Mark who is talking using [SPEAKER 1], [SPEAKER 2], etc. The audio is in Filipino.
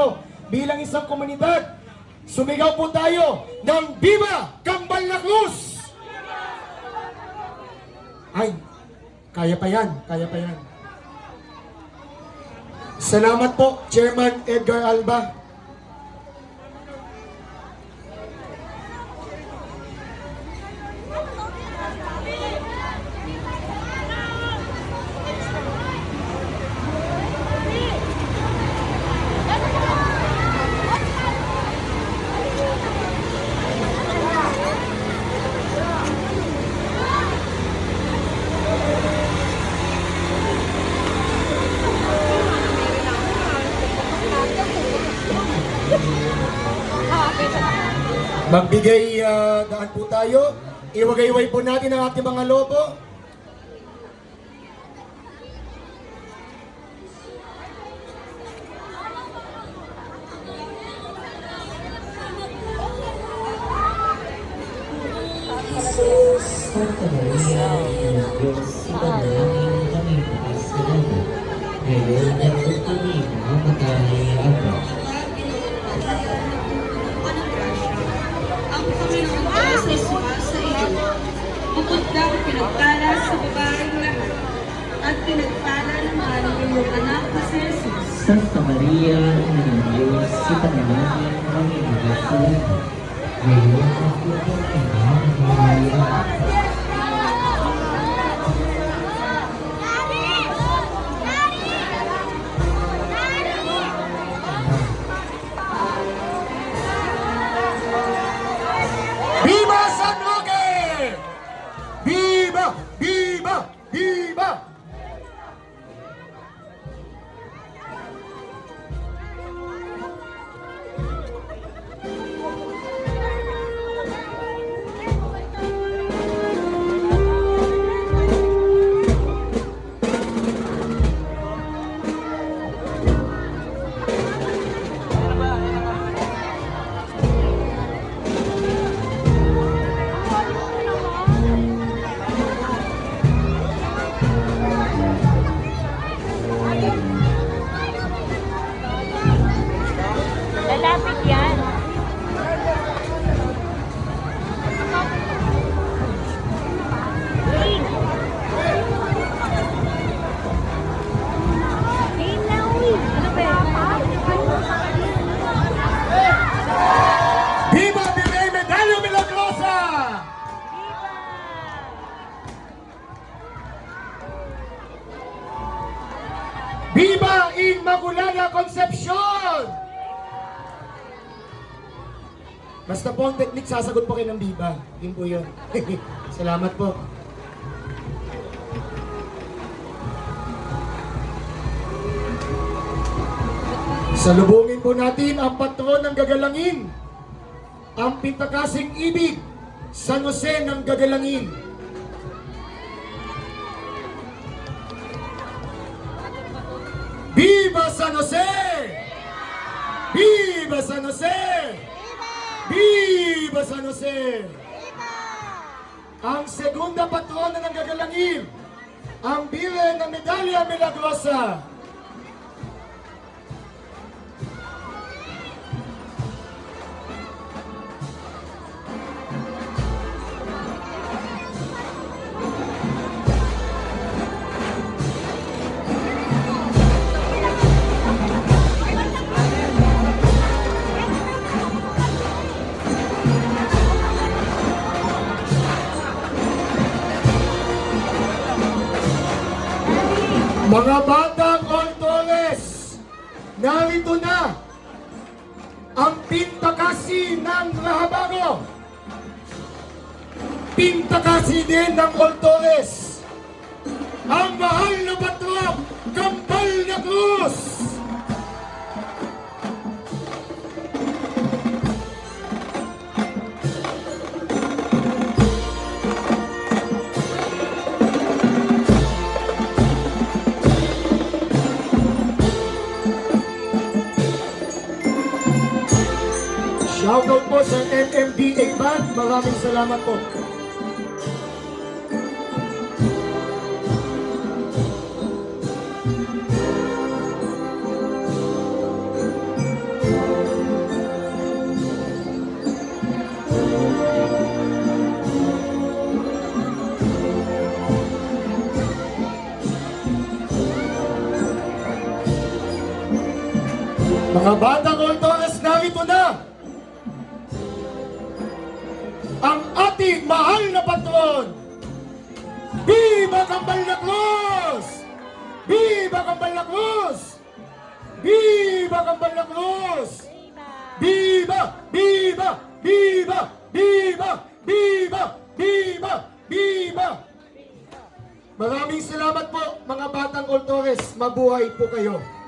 [SPEAKER 1] tayo bilang isang komunidad. Sumigaw po tayo ng Viva Kambal na Cruz! Ay, kaya pa yan, kaya pa yan. Salamat po, Chairman Edgar Alba. Magbigay daan po tayo. Iwagay-iway po natin ang ating mga lobo.
[SPEAKER 2] Santa Maria, Ina Diyos, ipanalangin kami para sa lahat. Ngayon at pagtuloy na matay ako.
[SPEAKER 3] Ang Panginoon Diyos ay sumasa iyo. Bukod daw pinagpala sa babaeng lahat at pinagpala naman ang iyong anak na si Jesus.
[SPEAKER 2] Santa Maria, Ina ng Diyos, ipanalangin kami para sa lahat. Ngayon at pagtuloy na matay ako.
[SPEAKER 1] Viva San Roque! Viva! Viva! Viva!
[SPEAKER 4] Lalapit yan. Wait. Wait na, uy. Ano ba yan?
[SPEAKER 1] Viva Virrey Medallo Milagrosa! Viva Inmaculada Concepcion! Basta po ang technique, sasagot po kayo ng Viva. Yun po yun. Salamat po. Salubungin po natin ang patron ng gagalangin. Ang pintakasing ibig, San Jose ng gagalangin. Viva San Jose! Viva San Jose! Viva San Jose! Ang segunda patrona ng gagalangin, ang Virgen ng Medalla Milagrosa. Mga batang Ortoles, narito na ang pintakasi ng Rahabago. Pintakasi din ng Ortoles. Ang mahal na patron, Kambal na Cruz. Shoutout po sa MMDA Band. Maraming salamat po. Mga batang Oltores, narito na ang ating mahal na patron. Viva Kambal na Cruz! Viva Kambal na Cruz! Viva Kambal na Cruz! Viva! Viva! Viva! Viva! Viva! Viva! Viva! Maraming salamat po mga batang Oltores. Mabuhay po kayo.